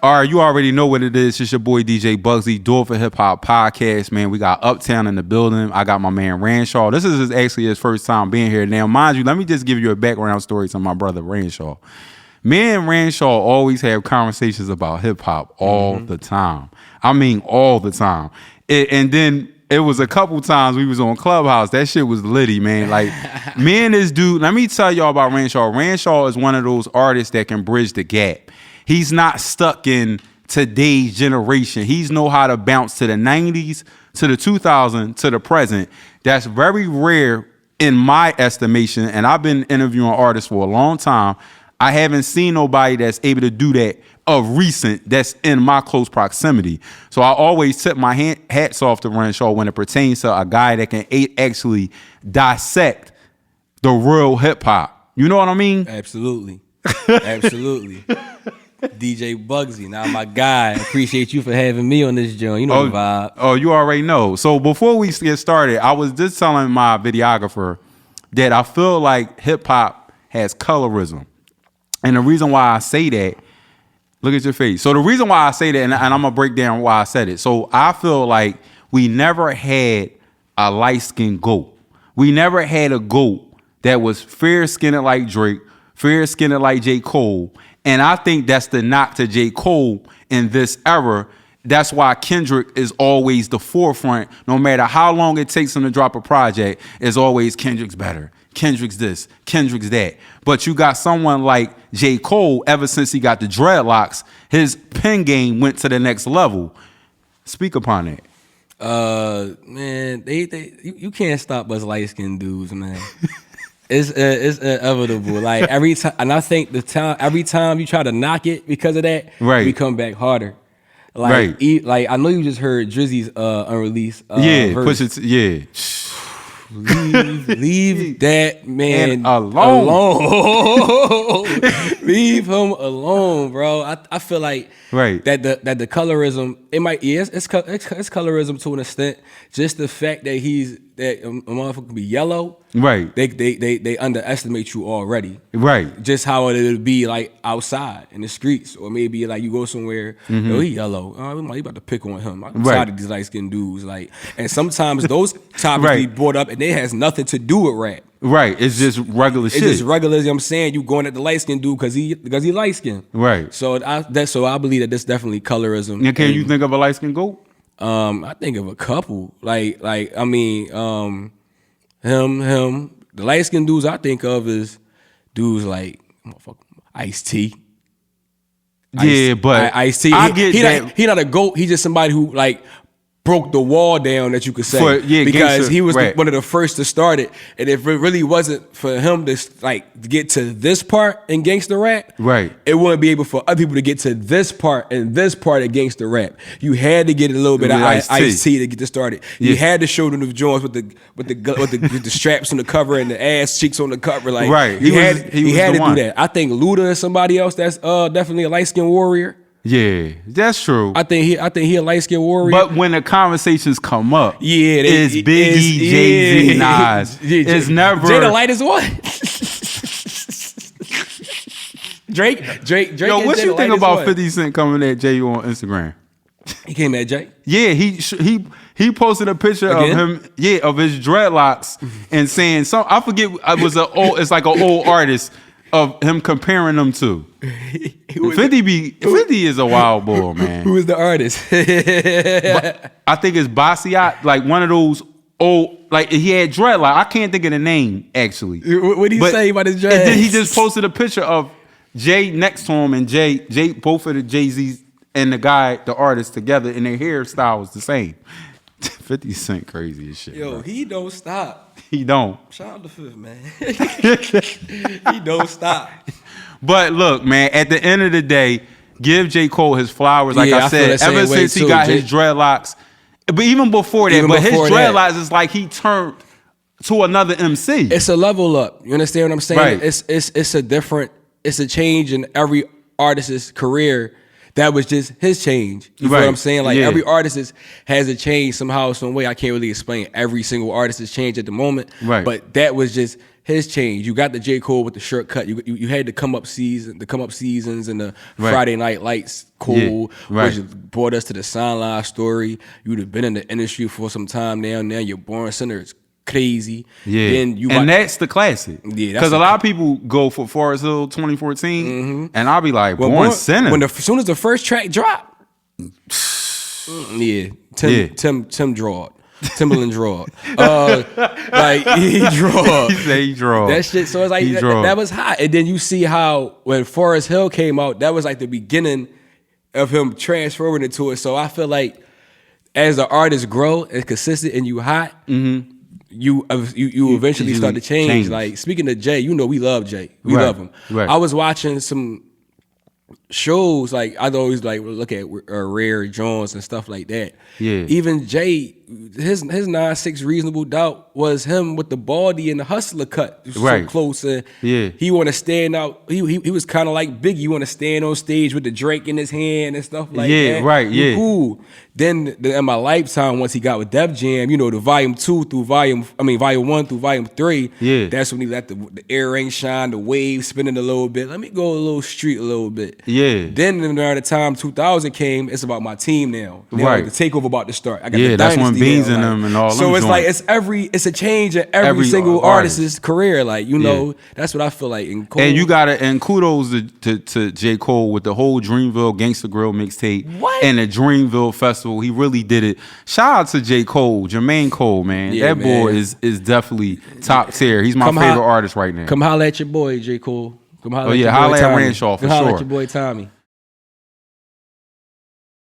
All right, you already know what it is. It's your boy DJ Bugsy, Do It for Hip Hop podcast, man. We got Uptown in the building. I got my man Ranshaw. This is actually his first time being here. Now, mind you, let me just give you a background story to my brother Ranshaw. Me and Ranshaw always have conversations about hip hop all the time. I mean, all the time. And then it was a couple times we was on Clubhouse. That shit was litty, man. Like, me and this dude, let me tell y'all about Ranshaw. Ranshaw is one of those artists that can bridge the gap. He's not stuck in today's generation. He's know how to bounce to the 90s, to the 2000s, to the present. That's very rare in my estimation, and I've been interviewing artists for a long time. I haven't seen nobody that's able to do that of recent that's in my close proximity. So I always tip my hats off to Ranshaw when it pertains to a guy that can actually dissect the real hip hop. You know what I mean? Absolutely. Absolutely. DJ Bugsy, now my guy. Appreciate you for having me on this joint. You know the vibe. Oh, you already know. So before we get started, I was just telling my videographer that I feel like hip hop has colorism. And the reason why I say that, look at your face. So the reason why I say that, and I'm going to break down why I said it. So I feel like we never had a light-skinned GOAT. We never had a GOAT that was fair-skinned like Drake, fair-skinned like J.Cole. And I think that's the knock to J.Cole in this era. That's why Kendrick is always the forefront. No matter how long it takes him to drop a project, it's always Kendrick's better. Kendrick's this, Kendrick's that. But you got someone like J. Cole, ever since he got the dreadlocks, his pen game went to the next level. Speak upon it. Man, you can't stop us light-skinned dudes, man. It's inevitable. Like every time, and I think every time you try to knock it because of that, right, we come back harder. Like, right. Like I know you just heard Drizzy's unreleased verse. Push it. Yeah. Leave that man alone. Leave him alone, bro. I feel like right that the colorism, it might, yes, it's colorism to an extent. Just the fact that a motherfucker can be yellow, right? They underestimate you already, right? Just how it would be like outside in the streets, or maybe like you go somewhere, oh, he yellow, we about to pick on him. I'm tired of these light skinned dudes, like, and sometimes those topics be brought up and it has nothing to do with rap. Right, it's just regular shit. It's just regular. I'm saying you going at the light skinned dude because he light skinned. Right. So I believe that this definitely colorism. And can you think of a light skinned GOAT? I think of a couple. Like I mean, him. The light skinned dudes I think of is dudes like Ice-T. Yeah, but Ice-T. He not a GOAT. He's just somebody who like broke the wall down, that you could say, because he was one of the first to start it. And if it really wasn't for him to like get to this part in gangster rap, right, it wouldn't be able for other people to get to this part and this part of gangster rap. You had to get a little bit of Ice-T to get this started. You had to show them the joints with the straps on the cover and the ass cheeks on the cover. Like, right, he had to do that. I think Luda is somebody else that's definitely a light skinned warrior. Yeah, that's true. I think he a light skinned warrior. But when the conversations come up, it's Biggie, Jay-Z, Nas. It's never Jay the lightest one. Drake. Yo, what you think about 50 Cent coming at Jay on Instagram? He came at Jay. Yeah, he posted a picture of him, of his dreadlocks, and saying I forget. It's like an old artist of him comparing them to. 50 is a wild boy, man. Who is the artist? I think it's Basquiat, like one of those old, like he had dreadlock. I can't think of the name actually. What did he say about his dread? And then he just posted a picture of Jay next to him, and Jay, both of the Jay-Z's and the guy, the artist together, and their hairstyle was the same. 50 Cent crazy as shit. Yo, bro. He don't stop. He don't. Shout out to Fifth, man. He don't stop. But look, man, at the end of the day, give J. Cole his flowers. Like I said, ever since he got his dreadlocks, but even before that, his dreadlocks is like he turned to another MC. It's a level up. You understand what I'm saying? Right. It's a change in every artist's career. That was just his change. You know what I'm saying? Like every artist has a change somehow, some way. I can't really explain every single artist's change at the moment. Right. But that was just his change. You got the J. Cole with the shortcut. You had the come up seasons and the Friday Night Lights Cole, right. which brought us to the Sideline story. You'd have been in the industry for some time now. Now your Born Center is crazy. Yeah, then and that's the classic. Yeah, because a lot of people go for Forest Hill 2014, and I'll be like, Born Center. As soon as the first track dropped, Tim drawed. Timberland drawed. Like he drawed. He said he drawed. That shit. So it's like that was hot. And then you see how when Forest Hill came out, that was like the beginning of him transferring into it. So I feel like as the artist grow and consistent and you hot, you eventually start to change. Like speaking of Jay, you know we love Jay. We love him. Right. I was watching some shows, like I'd always like look at Rare Jones and stuff like that. Yeah. Even Jay, his 9-6 Reasonable Doubt was him with the baldy and the hustler cut so close. And he want to stand out. He was kind of like Biggie. He want to stand on stage with the drink in his hand and stuff like that. Yeah, right. Yeah. Cool. Then in my lifetime, once he got with Def Jam, you know, the volume 1 through volume 3. Yeah. That's when he let the earring shine, the waves spinning a little bit. Let me go a little street a little bit. Yeah. Then around the time 2000 came, it's about my team now. Right. The takeover about to start. I got the that's when Beans now, and them and all. So them it's like it's a change in every single artist's career. Like that's what I feel like. And kudos to J. Cole with the whole Dreamville Gangsta Grill mixtape. What? And the Dreamville Festival. He really did it. Shout out to J. Cole, Jermaine Cole, man. That boy is definitely top tier. He's my favorite artist right now. Come holla at your boy, J. Cole. Come holla at your boy Ranshaw for sure. Come holla at your boy Tommy.